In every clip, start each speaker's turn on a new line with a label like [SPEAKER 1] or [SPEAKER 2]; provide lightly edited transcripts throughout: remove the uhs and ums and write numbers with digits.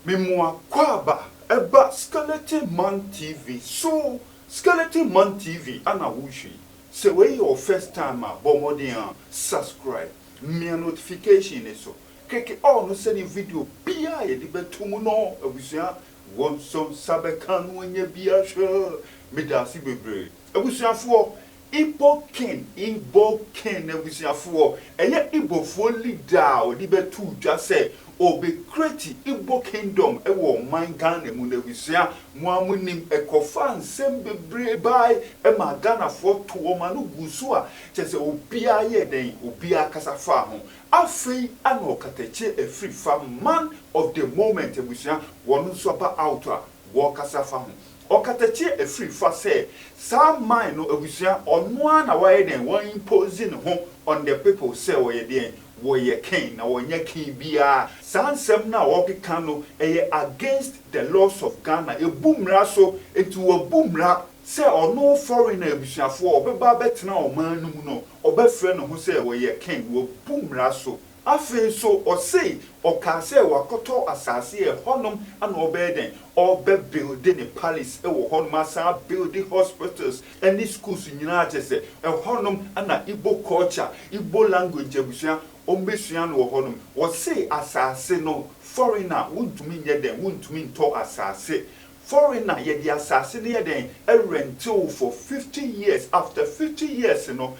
[SPEAKER 1] Memoir Kwaba Eba Skeleton Man TV. So Skeleton Man TV Anawushi. So where your first time bomodian subscribe. Me notification is so. Keke all no send video bia ye di betumu no abusia won some sabekan wenye bia sure me da si bebre. Abusia fo Igbo king abusiafo eye Igbo fo leader o di betu dwa say obe create Igbo kingdom e wo man Ghana mu na abusia mo amunim ekofa nsem bebre bai e ma Ghana fo to o ma no gusu a chese obia ye den obia kasafa ho afei ana Okatakyie Afrifa man of the moment abusia wonu so ba out a wo kasafa ho Okatakyie Afrifa say some mind no abusia onwa na waye den won imposing ho on the people say we den we king na wonye king bia sansem na wokeka no against the laws of Ghana e bumra so etu bumra say ono foreign abusiafo obeba betena oman no mu no obefre no ho say we king we bumra so afi so o say o ka say wakoto asase e honom ana obeden obe building a palace e wo honom asa building hospitals and schools nyina chese e honom ana Igbo culture Igbo language abusia ombesua no honom o say asase no foreigner wuntumi nye den wuntumi nto asase foreigner ye di asase ne ye den e rental for 50 years after 50 years no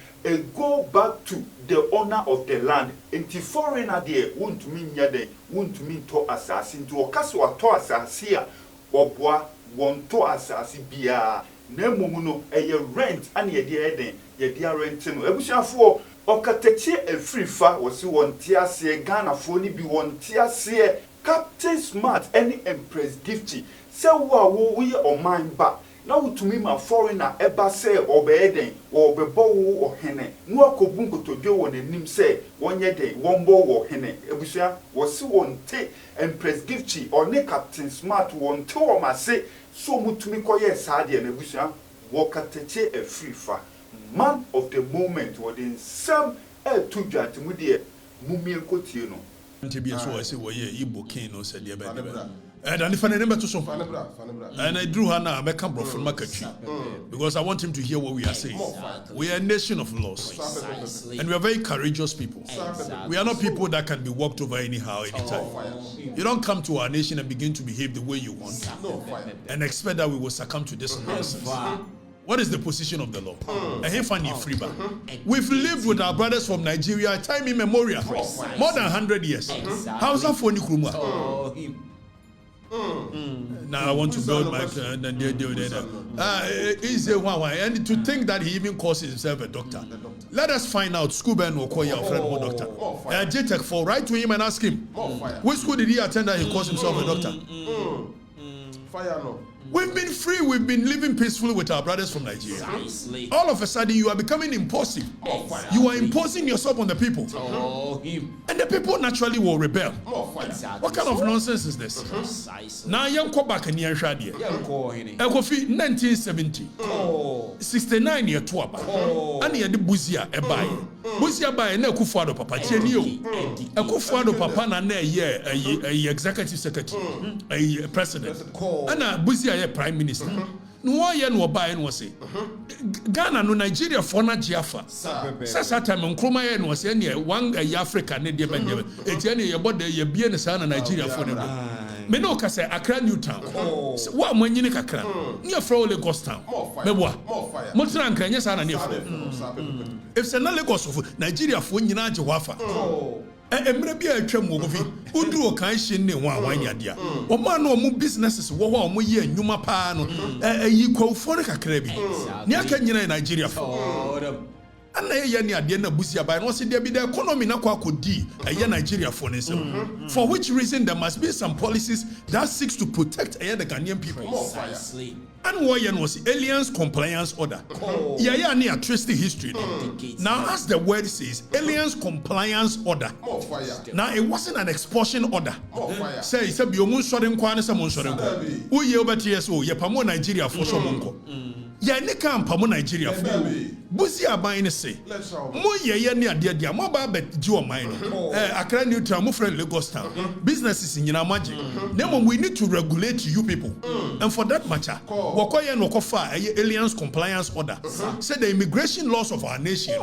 [SPEAKER 1] go back to the owner of the land. Inti foreigner there won't mean yade, won't mean to assassin to a castle to assassia or bois won't to assassin bia. Nemuno a rent and ye dear renting. Ebusha for Okatakyie Afrifa was one tier say Ghana phony be one tier say Captain Smart any Empress Gifty. So we or mine back. Now to me my foreigner eba say obeden or bebo or hene no akobunko to do on nim say one ye day one bo or hene ebusia was one take Empress Gifty or ne Captain Smart one to ma say so mutumi koye sade na ebusia Okatakyie Afrifa man of the moment within some to judge mudie mumie kotie no
[SPEAKER 2] nti so I say we Igbo king no said and if I remember to some, and I drew her now, I come from Makatri because I want him to hear what we are saying. We are a nation of laws, and we are very courageous people. We are not people that can be walked over anyhow, anytime. You don't come to our nation and begin to behave the way you want and expect that we will succumb to this nonsense. What is the position of the law? We've lived with our brothers from Nigeria, time immemorial, more than 100 years. How's that for Nikruma? Now I want to build my easy one and to think that he even calls himself a doctor. Let us find out. School or call your friend or doctor. JTech for write to him and ask him which school did he attend that he calls himself a doctor. Fire no. We've been free, we've been living peacefully with our brothers from Nigeria. All of a sudden, you are becoming impulsive. You are imposing yourself on the people. And the people naturally will rebel. What kind of nonsense is this? Now, young go back in the Shadia. 1970. 69 year Tuaba. And he had the Buzia Ebai. Buzia by ne Kufuado Papa. A Kufuado Papa na a executive secretary, a president. And a Buzia prime minister. No yen no buy and was say Ghana no Nigeria for na Giafa. Sasa time Nkrumah yen was any one Africa ne de benje. Etiane ye bode ye bie ne sa na Nigeria for ne. Me no ka say Accra New Town. Wa manyini kakra. Near from Lagos town. Me boa. Mo tran kan nya sa na near from. If say na Lagos of Nigeria for nyina je wafa. Emre bia atwam wo gofi udru o kan hye ne ho awanya dia o ma no mo businesses wo ho mo ye anwuma pa no yi kwofo ne kakra bi ne aka nyina Nigeria fo ana ye ne ade na busia ba no se dia bi the economy na kwa kodi ye Nigeria fo ne sem for which reason there must be some policies that seeks to protect the Ghanaian people. Precisely. And what was aliens compliance order. Yeah, near twisted history. Now, as the word says, aliens compliance order. Now, it wasn't an expulsion order. Say, it's a biomun sorin kwane sa mon sorin ko. Uye obati yeso ye pamo Nigeria for so monko. Ya ne kan pamo Nigeria for. Busia buying say. Mo ye near dear mobile bet Joe mine. Accra neutral, mo friend Lagos town. Businesses in Yamaji. Then we need to regulate you people. And for that matter, Wakoya no Kofa aliens compliance order. Say the immigration laws of our nation.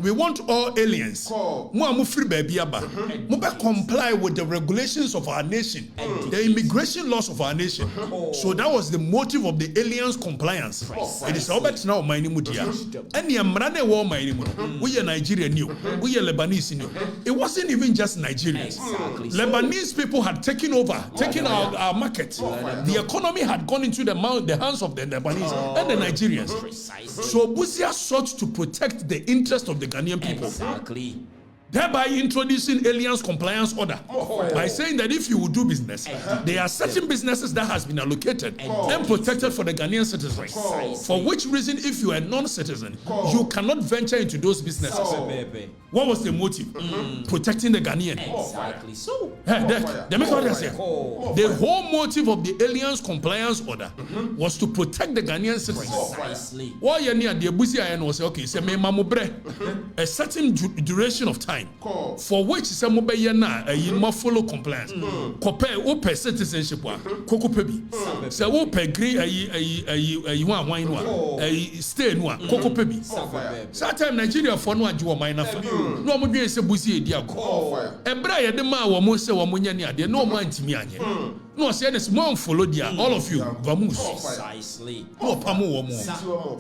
[SPEAKER 2] We want all aliens. Mo free baby aba. Mo comply with the regulations of our nation. The immigration laws of our nation. So that was the motive of the aliens compliance. It is about now my mudia. And the Amrane war my we are Nigerian new. We are Lebanese new. It wasn't even just Nigerians. Lebanese people had taken over, taken our market. The economy had gone into the hands of the Lebanese and the Nigerians. So Busia sought to protect the interest of the Ghanaian people. Thereby introducing aliens compliance order by saying that if you will do business, there are certain businesses that has been allocated and protected for the Ghanaian citizens. For which reason, if you are a non-citizen, you cannot venture into those businesses. What was the motive? Protecting the Ghanaian.
[SPEAKER 3] Exactly. So
[SPEAKER 2] the whole motive of the aliens compliance order was to protect the Ghanaian citizens.
[SPEAKER 3] Precisely.
[SPEAKER 2] Why you near the Busia was okay, say me mamubre a certain duration of time. For which some mobile na you follow compliance. Compare open citizenship wa koko pebi. Say open green you want wine wa stay no koko pebi. Sometimes Nigeria for no adwo man nafa. No mo dwen say busi edi ago. Ebra ye de ma wo mo say wo mo nya ne ade no mo antimi anye. No say this mo follow dia all of you vamus.
[SPEAKER 3] Precisely.
[SPEAKER 2] No pamo wo mo.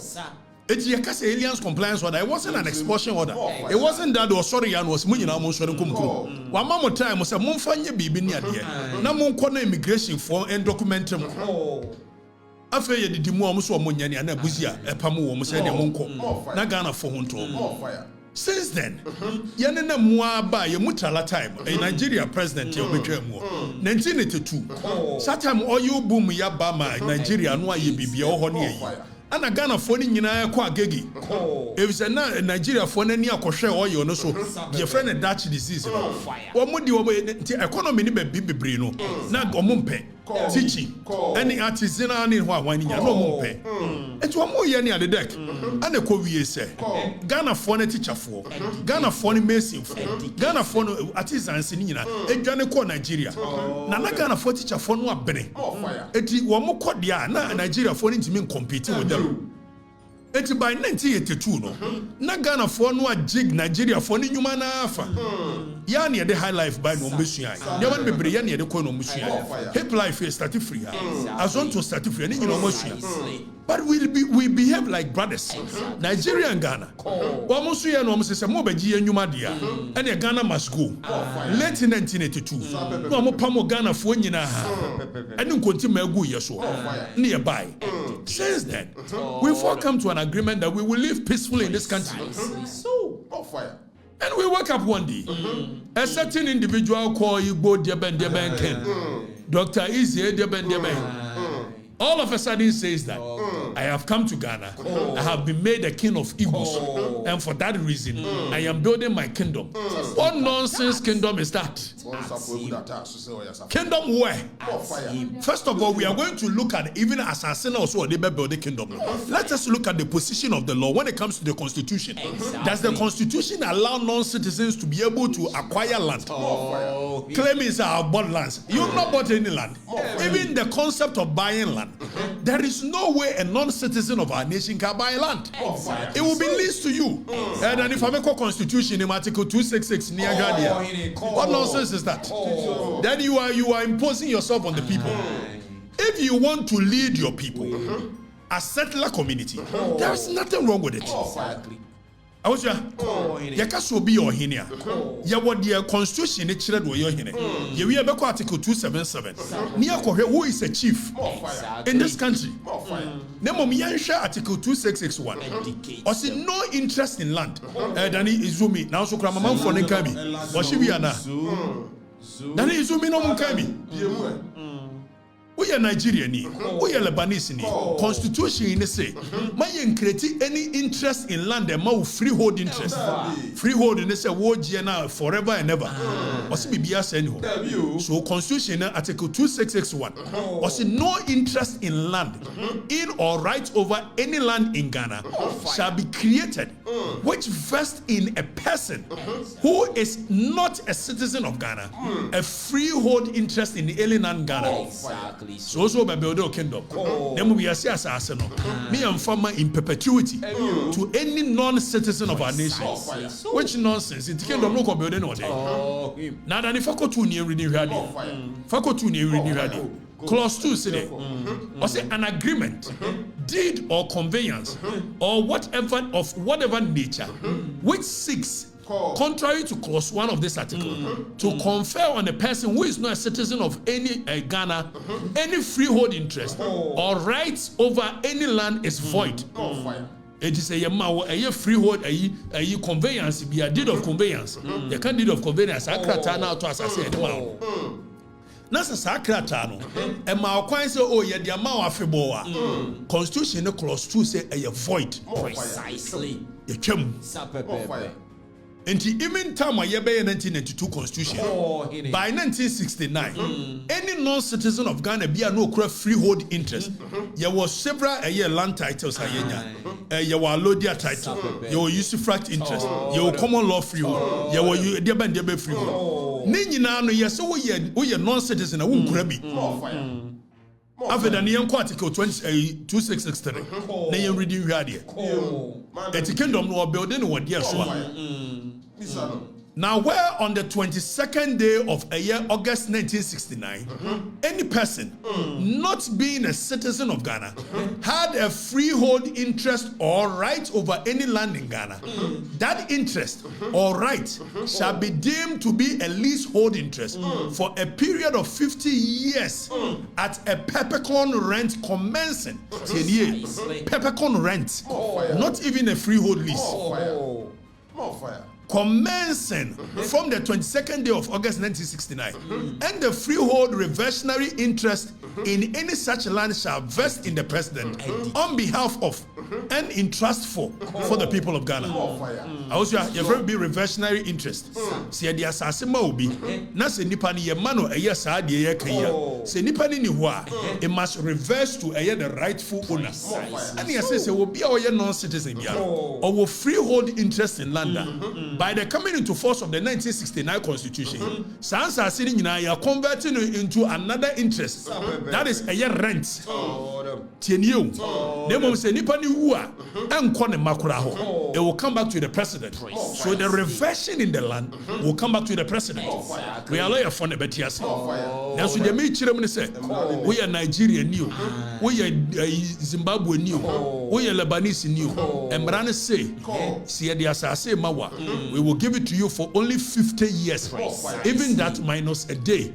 [SPEAKER 2] It's a aliens compliance order. It wasn't an expulsion order. It wasn't that or sorry and was money now. One more time was a monfanya bibi near there. No more corner immigration for and document. After you did more so money and a buzia, a pamu, almost any monko. Nagana for Hunto. Since then, Yanina Muaba, Yamutala time, a Nigeria president, 1982. Satam oil boom Yabama, Nigeria, no Yibi or Honey. And a Ghana phone in kwa gegi. If it's a Nigeria phone any akoshe oil no so your friend a Dutch disease. What would you economy ni be brino na gomumpe teaching any artisanal in wa wani ya no mumpe. Et one more year near the deck. And the COVID say Ghana phone teacher for Ghana phone mason for Ghana phone artisans in Nina e Ghana ko Nigeria. Na Ghana phone teacher phone wa bene. Et one more dia na Nigeria phone intimi compete with them. It's by 1982 no. Na Ghana for no jig Nigeria for ni nyuma na afa. Ya na the high life by no musua. Ya wan bebre ya na the ko no musua. Hip life is start free. As on to start free ni no musua. But we behave like brothers. Nigeria and Ghana. Wa musua no say mo beji enyuma dia. And Ghana must go. Late 1982. No mo pamo Ghana for nyina ha. And nkonti magu yeso. Nearby. Since then, we've all come to an agreement that we will live peacefully in this country.
[SPEAKER 3] So,
[SPEAKER 2] and we wake up one day. A certain individual called IGBO Ken, Dr. Izzy Deben. All of a sudden says that I have come to Ghana. I have been made a king of Igbos. And for that reason, I am building my kingdom. What nonsense kingdom is that? Kingdom where? First of all, we are going to look at even assassin also they build the kingdom. Let us look at the position of the law when it comes to the constitution. Does the constitution allow non-citizens to be able to acquire land? Claiming is our bought lands. You have not bought any land. Even the concept of buying land. There is no way a non-citizen of our nation can buy land. It will be leased to you. And then if I make a constitution in Article 266 near Gadia, what nonsense is that? Then you are imposing yourself on the people. If you want to lead your people, a settler community, there is nothing wrong with it. I was Yakaso be your hinia. Ya what the constitution it children were your hine. You will be Article 277. Niako, who is a chief in this country? Nemo Miansha Article 2661. Or see no interest in land. Dani Izumi, now so Kramaman for Nekami. Or she be ana. Dani Izumi no Mukami. we are Nigerian, we are Lebanese. Constitution in the say, my create any interest in land and more freehold interest. Freehold in the say word forever and ever. Also be so Constitution Article 2661. Also no interest in land in or right over any land in Ghana shall be created which vests in a person who is not a citizen of Ghana a freehold interest in the alien land Ghana.
[SPEAKER 3] Exactly.
[SPEAKER 2] So by building kingdom. Then we are assassin. Me and farmer in perpetuity to any non-citizen of our nation. Which nonsense? It kingdom no building or day. Now that if I go to near reading ready, if I go to near reading ready. Clause 2 say or say an agreement, deed or conveyance or whatever of whatever nature which seeks contrary to clause 1 of this article to confer on a person who is not a citizen of any Ghana any freehold interest or rights over any land is void. It is a freehold a conveyance be a deed of conveyance. The kind deed of conveyance akrata na to asase e na sakrata no e ma kwan say oh ye dia ma afebo a constitution clause 2 say a void.
[SPEAKER 3] Precisely.
[SPEAKER 2] Ye twam. And even time I 1992 constitution by 1969 any non-citizen of Ghana be no freehold interest. There was several land titles there were Lodia title, there were usufruct interest, there were common law freehold, there were there freehold. Nina no yes we non-citizen a won kura bi. After the Nyan Article 2663 na yen reading here the kingdom no building what there so now where on the 22nd day of a year August 1969 any person not being a citizen of Ghana had a freehold interest or right over any land in Ghana that interest or right shall be deemed to be a leasehold interest for a period of 50 years at a peppercorn rent commencing peppercorn rent not even a freehold lease commencing from the 22nd day of August 1969 and the freehold reversionary interest in any such land shall vest in the president on behalf of and in trust for the people of Ghana. Also you have be reversionary interest see the assassin ma obi na se nipa ni ye ma no eye saa de ye kan ya se nipa ni ho a it must reverse to the rightful owner and you say obi a oye non-citizen bia or freehold interest in land by the coming into force of the 1969 constitution, Sansa City you are converting into another interest. That is a rent. Tienio. Nemo say nipa ni wua and kone makura. It will come back to the president. So the reversion in the land will come back to the president. We are lawyer for the betias. Now so the me chirem say we are Nigerian new. We are Zimbabwe new. We are Lebanese new. Embrane say see the assassin mawa. We will give it to you for only 50 years. Even that minus a day.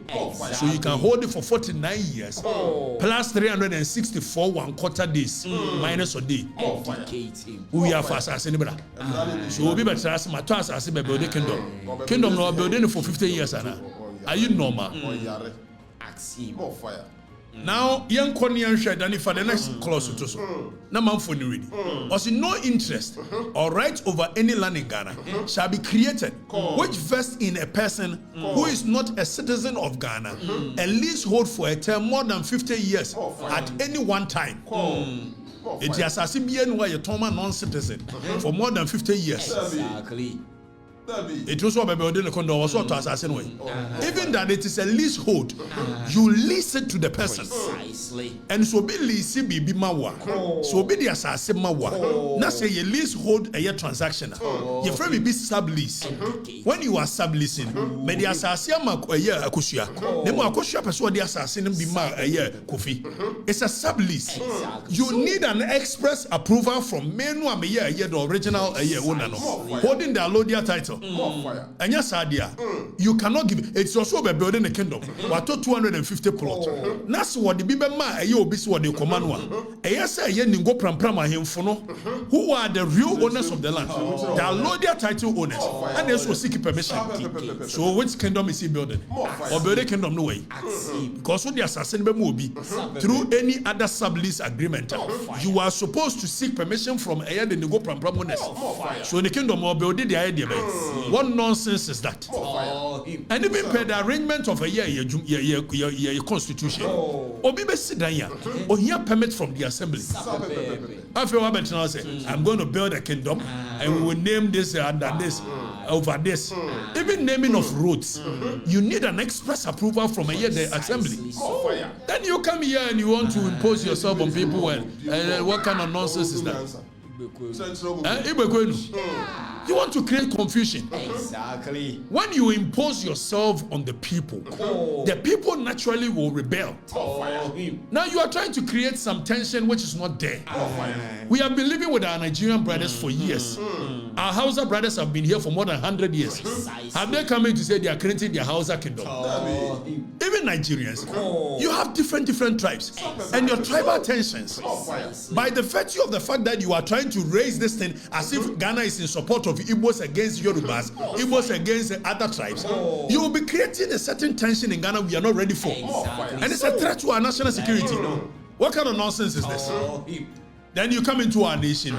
[SPEAKER 2] So you can hold it for 49 years. Plus 364 1/4 days. Minus a day. We are fast as anybody. So we'll be better as my task as a building kingdom. Kingdom no building for 50 years. Are you normal?
[SPEAKER 3] More fire.
[SPEAKER 2] Now, young Konian shed and for the next clause to so. No man for reading. Was in no interest or right over any land in Ghana shall be created, which vests in a person who is not a citizen of Ghana, a leasehold for a term more than 50 years at any one time. It is as if you are a non-citizen for more than 50 years.
[SPEAKER 3] Exactly.
[SPEAKER 2] It was what my building the condo was what to assassin way. Even that it is a leasehold, you lease it to the person.
[SPEAKER 3] Precisely.
[SPEAKER 2] And so be lease be mawa. So be the assassin mawa. Now say you leasehold a year transaction. Your friend be sublease. When you are subleasing, me the assassin ma a year akushia. Nemo akushia person the assassin be ma a year kofi. It's a sublease. You need an express approval from menu a year the original a year owner no. Holding the Alodia title.
[SPEAKER 4] More fire.
[SPEAKER 2] And yes, idea. You cannot give. It's also about building a kingdom. What 250 plots. That's what the Bible man. You be what the command one. Yes, I go pram him for no. Who are the real owners of the land? They are Lordia title owners, and they also seek permission. So which kingdom is he building? Or building kingdom no way? Because when the assassin will be through any other sublease agreement, you are supposed to seek permission from a the go pram owners. So in the kingdom will build the idea. What nonsense is that? And even per the arrangement of a year constitution, or be sit down here, or hear permit from the assembly. After I say, I'm going to build a kingdom, and we will name this under this, over this. Even naming of roads, you need an express approval from a year the assembly. Then you come here and you want to impose yourself on people. And what kind of nonsense is that? You want to create confusion.
[SPEAKER 3] Exactly.
[SPEAKER 2] When you impose yourself on the people, the people naturally will rebel. Now you are trying to create some tension which is not there. We have been living with our Nigerian brothers for years. Our Hausa brothers have been here for more than 100 years. Have they come in to say they are creating their Hausa kingdom? Even Nigerians, you have different tribes and your tribal tensions. By the virtue of the fact that you are trying to raise this thing as if Ghana is in support of Igbos against Yorubas, Igbos against other tribes, you will be creating a certain tension in Ghana we are not ready for. And it's a threat to our national security. What kind of nonsense is this? Then you come into our nation.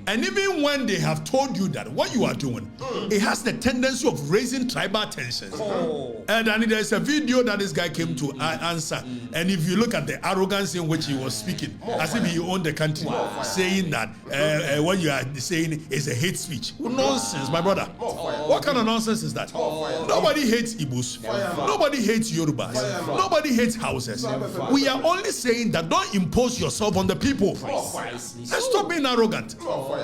[SPEAKER 2] And even when they have told you that what you are doing, it has the tendency of raising tribal tensions. And then there's a video that this guy came to answer. And if you look at the arrogance in which he was speaking, as if he owned the country, saying that what you are saying is a hate speech. Nonsense, my brother. What kind of nonsense is that? Nobody hates Igbos. Nobody hates Yorubas. Nobody hates houses. We are only saying that don't impose yourself on the people. And stop being arrogant.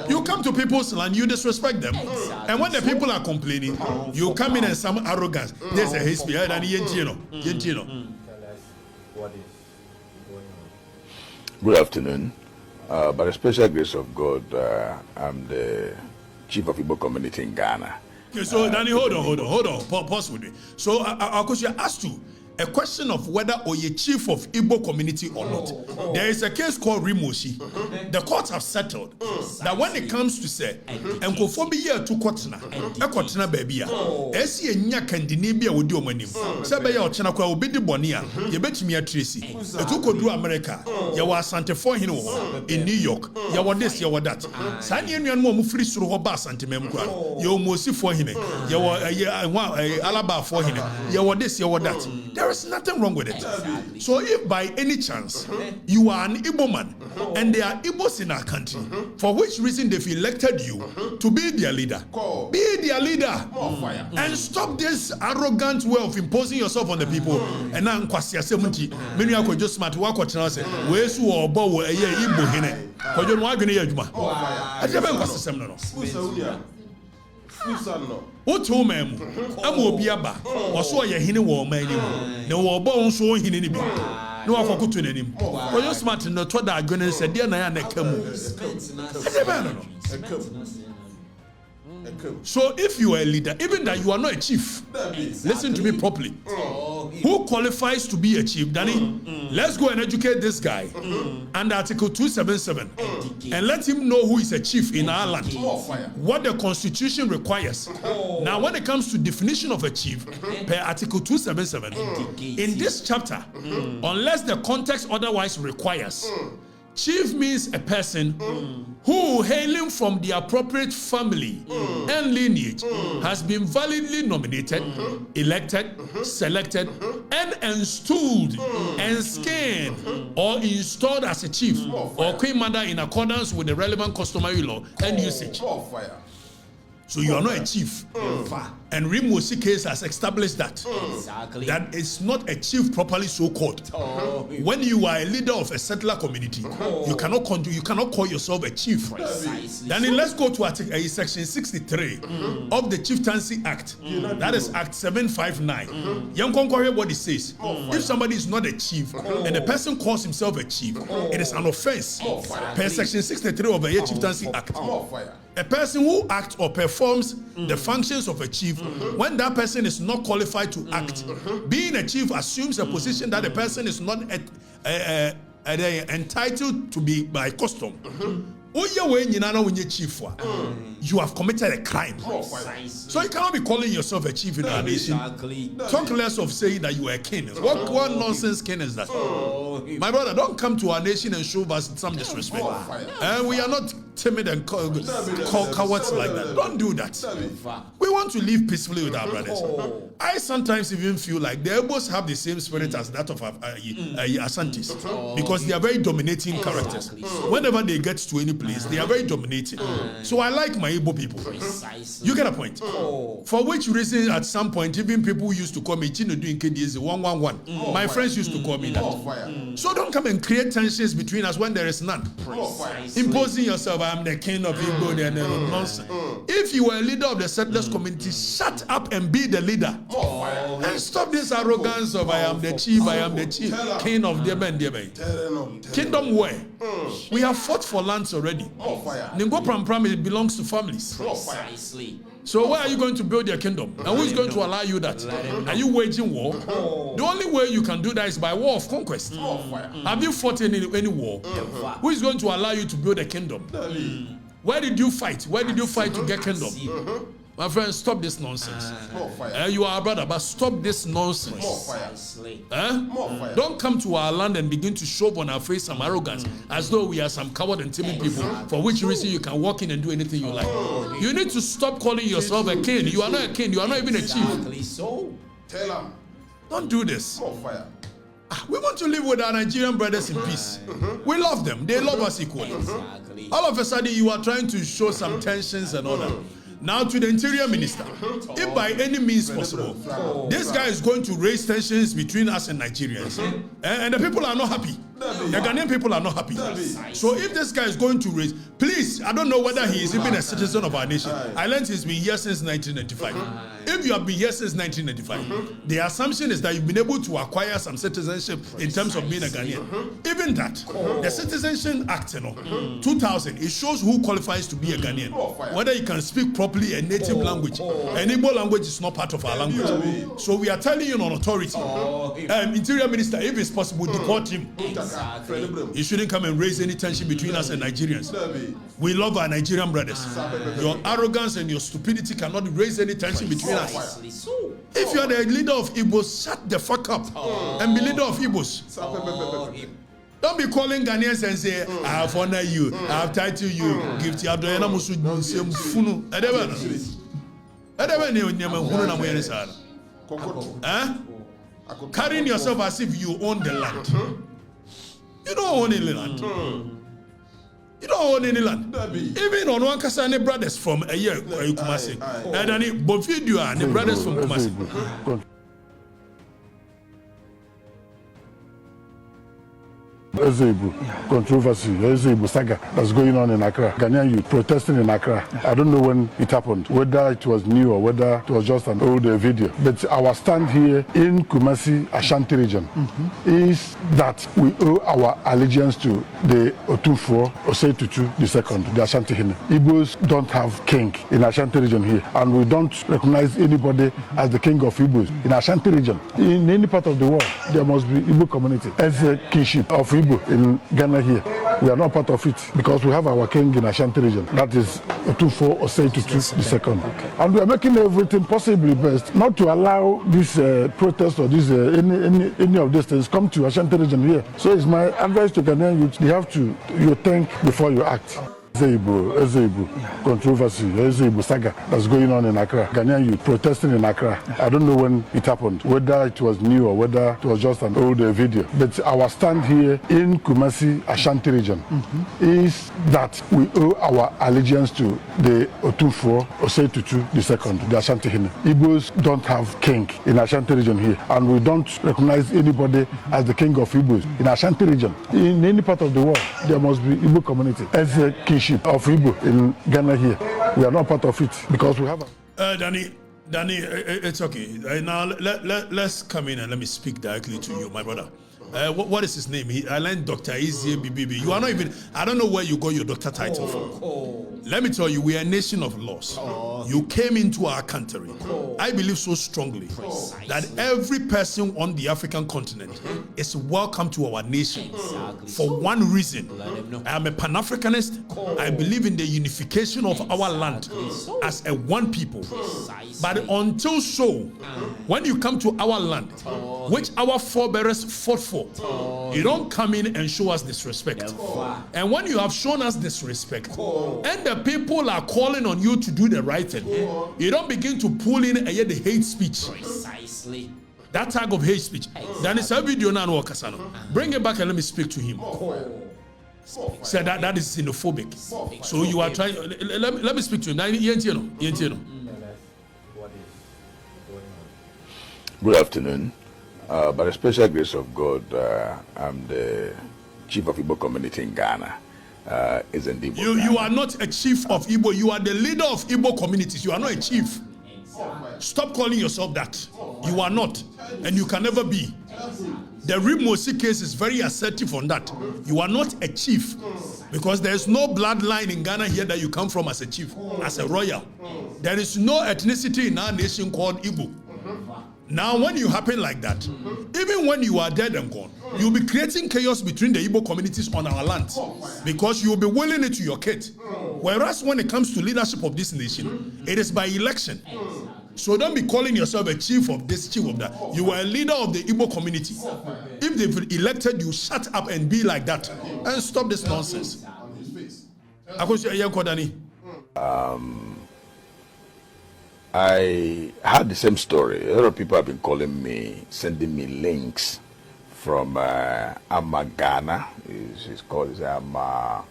[SPEAKER 2] You come to people's land, you disrespect them. And when the people are complaining, you come in and some arrogance. There's a hate speech.
[SPEAKER 5] Good afternoon. By the special grace of God, I'm the chief of Igbo community in Ghana.
[SPEAKER 2] Okay, so Danny, hold on. Pause with me. So I'll ask you a question of whether you're chief of Igbo community or not. There is a case called Rimoshi. The courts have settled that when it comes to say, and year to Kotna baby, Esi nya kandinibia with your money. Sabe ya ochana kwa obidi bonia, ye bet me a Tracy. Etuko do America, ya wa Santa for hino in New York, ya wa this, ya wa that. Sani enu mo free suru ho ba Santa memkwa. Ya mosi for him, ya wa Alaba for him, ya wa this, ya wa that. There is nothing wrong with it. So if by any chance you are an Igbo man and there are Igbos in our country, for which reason they've elected you to be their leader, be their leader. And stop this arrogant way of imposing yourself on the people. And now Kwasia Semunti, many are just smart work or chance, where's who or bow a year Igbo hine. Because you're not going to Yajuma. I never was the same. What home am Obiaba or so a hine war man? No bone so hine be. No one could to him. For your smart in the Toda are going to say, dear Nayana Kamu. So if you are a leader, even that you are not a chief, listen to me properly. Who qualifies to be a chief, Danny? Let's go and educate this guy under Article 277 and let him know who is a chief in our land, what the Constitution requires. Now, when it comes to definition of a chief, per Article 277, in this chapter, unless the context otherwise requires, chief means a person who, hailing from the appropriate family and lineage, has been validly nominated, elected, selected, and installed, and skinned, or installed as a chief or queen mother in accordance with the relevant customary law and usage. So you are not a chief. And Rimosi case has established that.
[SPEAKER 3] Exactly.
[SPEAKER 2] That it's not a chief properly so called. When you are a leader of a settler community, you cannot call yourself a chief.
[SPEAKER 3] Precisely.
[SPEAKER 2] Then let's go to section 63 of the Chieftaincy Act. That is Act 759. Young Conqueror, what it says. If somebody is not a chief and a person calls himself a chief, it is an offense per section 63 of the Chieftaincy Act. A person who acts or performs the functions of a chief when that person is not qualified to act. Being a chief assumes a position that the person is not entitled to be by custom. You have committed a crime. So you cannot be calling yourself a chief in our nation. Talk less of saying that you are a king. What nonsense king is that? My brother, don't come to our nation and show us some disrespect. And we are not timid and cowards like that. Don't do that. We want to live peacefully with our brothers. I sometimes even feel like the Igbos have the same spirit as that of Asantis, because they are very dominating characters. Whenever they get to any place, they are very dominating. So I like my Igbo people. You get a point? For which reason, at some point, even people used to call me Chinedu Nkedieze 111. My friends used to call me that. So don't come and create tensions between us when there is none. Imposing yourself, I'm the king of Igbo, and nonsense. If you are a leader of the settlers community, shut up and be the leader. And stop this arrogance of I am the chief, king of Debe and Debe. Kingdom where? We have fought for lands already. Ningo Pram, it belongs to families.
[SPEAKER 3] Precisely.
[SPEAKER 2] So where are you going to build your kingdom? And who is going to allow you that? Are you waging war? The only way you can do that is by war of conquest. Have you fought in any war? Who is going to allow you to build a kingdom? Where did you fight? Where did you fight to get kingdom? My friend, stop this nonsense. You are a brother, but stop this nonsense. Don't come to our land and begin to shove on our face some arrogance as though we are some coward and timid people, for which reason you can walk in and do anything you like. You need to stop calling yourself a king. You are not a king. You are not even a chief. Don't do this. We want to live with our Nigerian brothers in peace. We love them. They love us equally. All of a sudden, you are trying to show some tensions and all that. Now to the Interior Minister, if by any means possible, this guy is going to raise tensions between us and Nigerians, and the people are not happy. The Ghanaian people are not happy. So if this guy is going to raise, please, I don't know whether he is even a citizen of our nation. I learned he's been here since 1995. If you have been here since 1995, the assumption is that you've been able to acquire some citizenship in terms of being a Ghanaian. Even that, the Citizenship Act, 2000, it shows who qualifies to be a Ghanaian. Whether you can speak properly a native language. An Igbo language is not part of our language. So we are telling you on authority, Interior Minister, if it's possible, deport him. He shouldn't come and raise any tension between us and Nigerians. We love our Nigerian brothers. Your arrogance and your stupidity cannot raise any tension between us. If you are the leader of Igbos, shut the fuck up and be leader of Igbos. Don't be calling Ghanaians and say, I have honored you, I have titled you, gift you, carrying yourself as if you own the land. You don't own any land. You don't own any land. Even on one Kasane brothers from a year, Kumasi, and then Bofidio and the brothers from Kumasi.
[SPEAKER 4] Ezebo controversy, Ezebo saga that's going on in Accra. Ghanaian youth protesting in Accra. I don't know when it happened, whether it was new or whether it was just an old video. But our stand here in Kumasi, Ashanti region, is that we owe our allegiance to the Otunfo Osei-Tutu II, the Ashanti Hine. Igbos don't have king in Ashanti region here, and we don't recognize anybody as the king of Igbos in Ashanti region. In any part of the world, there must be Igbo community as a kingship of Igbo. In Ghana here, we are not part of it because we have our king in Ashanti region. That is Otunfo Osei-Tutu II. And we are making everything possibly best not to allow this protest or this any of these things come to Ashanti region here. So it's my advice to Ghanaian youth: you have to think before you act. Igbo controversy, Igbo saga that's going on in Accra. Ghanaian youth protesting in Accra. I don't know when it happened, whether it was new or whether it was just an old video. But our stand here in Kumasi, Ashanti region, is that we owe our allegiance to the Otufo Osetutu II, the Ashanti Hine. Igbos don't have king in Ashanti region here, and we don't recognize anybody as the king of Igbos in Ashanti region. In any part of the world, there must be Igbo community as a kinship of Igbo. In Ghana here, we are not part of it because we have
[SPEAKER 2] Danny, it's okay. Now let's come in and let me speak directly to you, my brother. What is his name? I learned Dr. Ezie BBB. You are not even, I don't know where you got your doctor title from. Let me tell you, we are a nation of laws. You came into our country. I believe so strongly that every person on the African continent is welcome to our nation for one reason. I am a Pan-Africanist. I believe in the unification of our land as a one people. But until so, when you come to our land, which our forebears fought for, you don't come in and show us disrespect. And when you have shown us disrespect, and the people are calling on you to do the right thing, you don't begin to pull in the hate speech.
[SPEAKER 3] Precisely.
[SPEAKER 2] That type of hate speech. Then it's a video now. Bring it back and let me speak to him. Say that is xenophobic. So you are trying. Let me speak to him.
[SPEAKER 5] Good afternoon. By the special grace of God, I'm the chief of Igbo community in Ghana.
[SPEAKER 2] You are not a chief of Igbo. You are the leader of Igbo communities. You are not a chief. Stop calling yourself that. You are not, and you can never be. The Rimosi case is very assertive on that. You are not a chief, because there is no bloodline in Ghana here that you come from as a chief, as a royal. There is no ethnicity in our nation called Igbo. Now, when you happen like that, even when you are dead and gone, you'll be creating chaos between the Igbo communities on our land, because you'll be willing it to your kid. Whereas when it comes to leadership of this nation, it is by election. So don't be calling yourself a chief of this, chief of that. You are a leader of the Igbo community. If they've elected you, shut up and be like that and stop this nonsense.
[SPEAKER 5] I had the same story. A lot of people have been calling me, sending me links from Amma Ghana. He's called Amma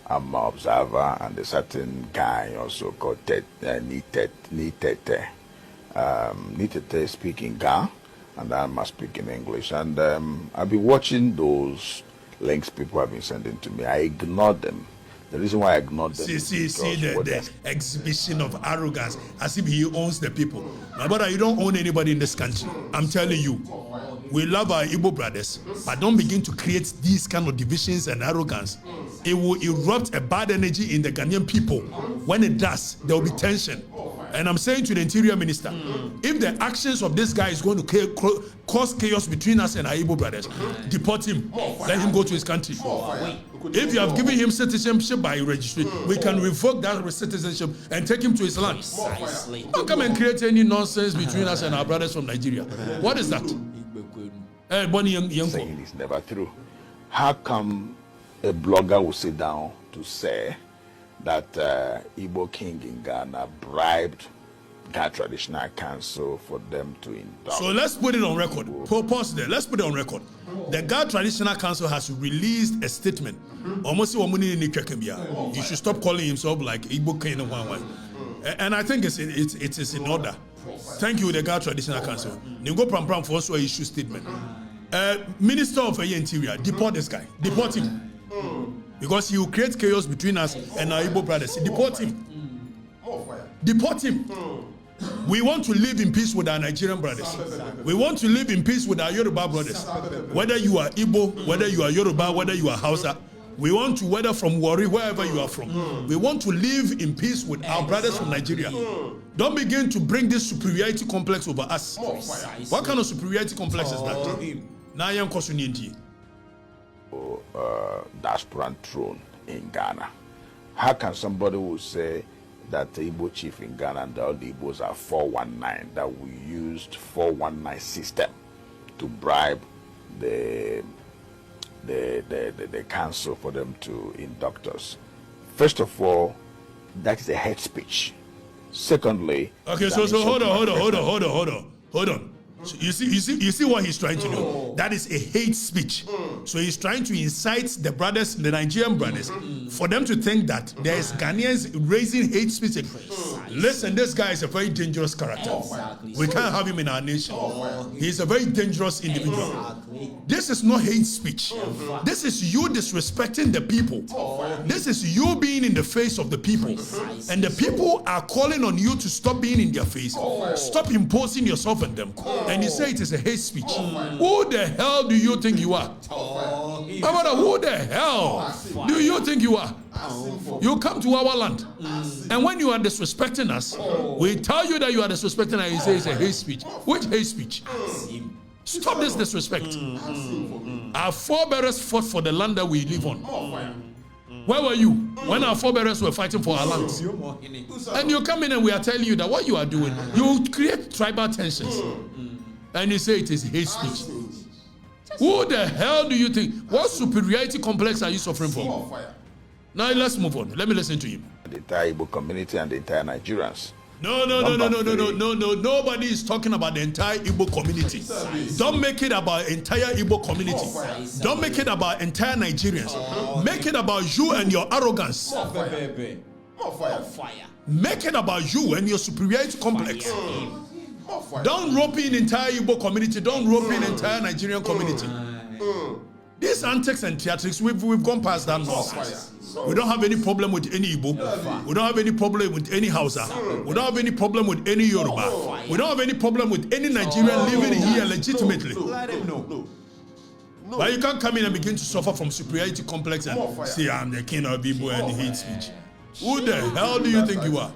[SPEAKER 5] Observer, and a certain guy also called Nitete. Nitete speaking Ga, and Amma speaking English. And I've been watching those links people have been sending to me. I ignored them. The reason why I ignored them.
[SPEAKER 2] See the exhibition of arrogance as if he owns the people. My brother, you don't own anybody in this country. I'm telling you. We love our Igbo brothers, but don't begin to create these kind of divisions and arrogance. It will erupt a bad energy in the Ghanaian people. When it does, there will be tension. And I'm saying to the Interior Minister, if the actions of this guy is going to cause chaos between us and our Igbo brothers, deport him. Let him go to his country. If you have given him citizenship by registry, we can revoke that citizenship and take him to his land. Don't come and create any nonsense between us and our brothers from Nigeria. What is that?
[SPEAKER 5] Saying it's never true. How come a blogger will sit down to say that Igbo King in Ghana bribed Ghana Traditional Council for them to indulge?
[SPEAKER 2] So let's put it on record. Pause there. Let's put it on record. The Ghana Traditional Council has released a statement. You should stop calling himself like Igbo King. And I think it is in order. Thank you, the Ghana Traditional Council. Ningo Pram for also issue statement. Minister of Interior, deport this guy. Deport him. Because he will create chaos between us and our Igbo brothers. Deport him. Deport him. We want to live in peace with our Nigerian brothers. We want to live in peace with our Yoruba brothers. Whether you are Igbo, whether you are Yoruba, whether you are Hausa, we want to, whether from Warri, wherever you are from, we want to live in peace with our brothers from Nigeria. Don't begin to bring this superiority complex over us. What kind of superiority complex is that? Now I am questioning
[SPEAKER 5] diaspora throne in Ghana. How can somebody who say that the Igbo chief in Ghana and all the Igbos are 419, that we used 419 system to bribe the council for them to induct us? First of all, that is a hate speech. Secondly,
[SPEAKER 2] okay, so hold on. So you see what he's trying to do. That is a hate speech. So he's trying to incite the brothers, the Nigerian brothers, for them to think that there's Ghanaians raising hate speech. Listen, this guy is a very dangerous character. We can't have him in our nation. He's a very dangerous individual. This is not hate speech. This is you disrespecting the people. This is you being in the face of the people. And the people are calling on you to stop being in their face. Stop imposing yourself on them. And you say it is a hate speech. Who the hell do you think you are? Who the hell do you think you are? You come to our land, and when you are disrespecting us, we tell you that you are disrespecting us, and you say it's a hate speech. Which hate speech? Stop this disrespect. Our forebears fought for the land that we live on. Where were you when our forebears were fighting for our land? And you come in and we are telling you that what you are doing, you create tribal tensions. And you say it is hate speech. Who the hell do you think? What superiority complex are you suffering from? Now let's move on. Let me listen to him.
[SPEAKER 5] The entire Igbo community and the entire Nigerians.
[SPEAKER 2] No. Nobody is talking about the entire Igbo community. Don't make it about entire Igbo community. Don't make it about entire Nigerians. Make it about you and your arrogance. Make it about you and your superiority complex. Don't rope in entire Igbo community. Don't rope in entire Nigerian community. These antics and theatrics, we've gone past that nonsense. We don't have any problem with any Igbo. We don't have any problem with any Hausa. We don't have any problem with any Yoruba. We don't have any problem with any Nigerian living here legitimately. But you can't come in and begin to suffer from superiority complex and say, I'm the king of Igbo and hate speech. Who the hell do you think you are?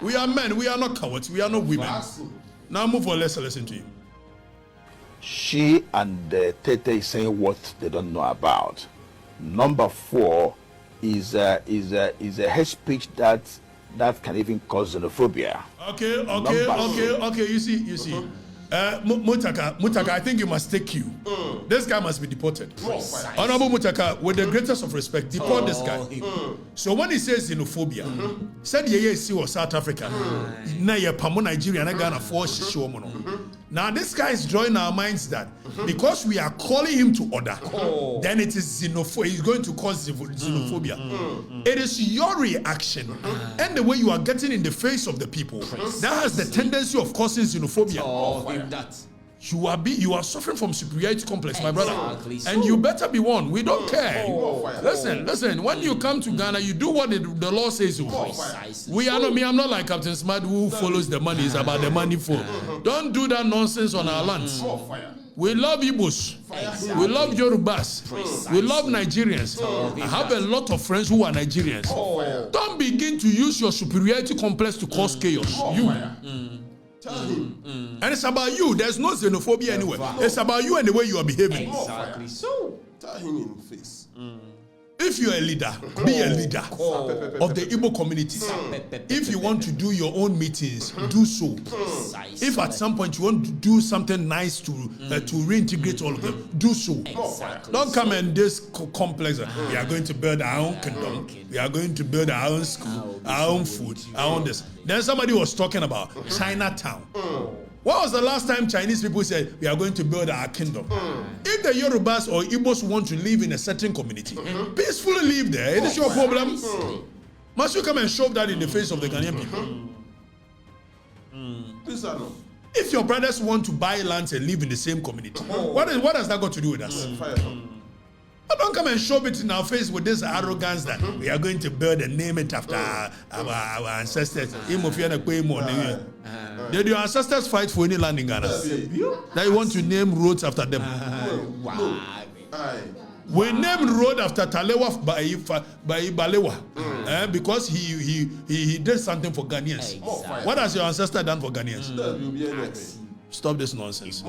[SPEAKER 2] We are men, we are not cowards, we are not women. Now move on, let's listen to you.
[SPEAKER 5] She and Tete is saying what they don't know about. Number 4 is a hate speech that can even cause xenophobia.
[SPEAKER 2] Okay. You see. Mutaka, I think you must take cue. This guy must be deported. Honorable Mutaka, with the greatest of respect, deport this guy. So when he says xenophobia, said see was South Africa. Now you're Pamo Nigeria and Ghana for Shishomono. Now this guy is drawing our minds that because we are calling him to order, then it is xenophobia. He's going to cause xenophobia. It is your reaction and the way you are getting in the face of the people that has the tendency of causing xenophobia. You are suffering from superiority complex, my brother. And you better be one. We don't care. Listen. When you come to Ghana, you do what the law says. I'm not like Captain Smart who follows the money. It's about the money for. Don't do that nonsense on our lands. We love Igbos. We love Yorubas. We love Nigerians. I have a lot of friends who are Nigerians. Don't begin to use your superiority complex to cause chaos. And it's about you. There's no xenophobia anywhere. It's about you and the way you are behaving.
[SPEAKER 3] Exactly. So
[SPEAKER 6] tell him in the face.
[SPEAKER 2] If you're a leader, be a leader of the Igbo community. If you want to do your own meetings, do so. If at some point you want to do something nice to reintegrate all of them, do so. Don't come in this complex. We are going to build our own kingdom. We are going to build our own school, our own food, our own this. Then somebody was talking about Chinatown. When was the last time Chinese people said, we are going to build our kingdom? If the Yorubas or Igbos want to live in a certain community, peacefully live there. It is your problem. Must you come and shove that in the face of the Ghanaian people? If your brothers want to buy lands and live in the same community, what has that got to do with us? But don't come and shove it in our face with this arrogance that we are going to build and name it after our ancestors. Did your ancestors fight for any land in Ghana? That you want to name roads after them? We named road after Talewa by Balewa because he did something for Ghanaians. What has your ancestor done for Ghanaians? Stop this nonsense.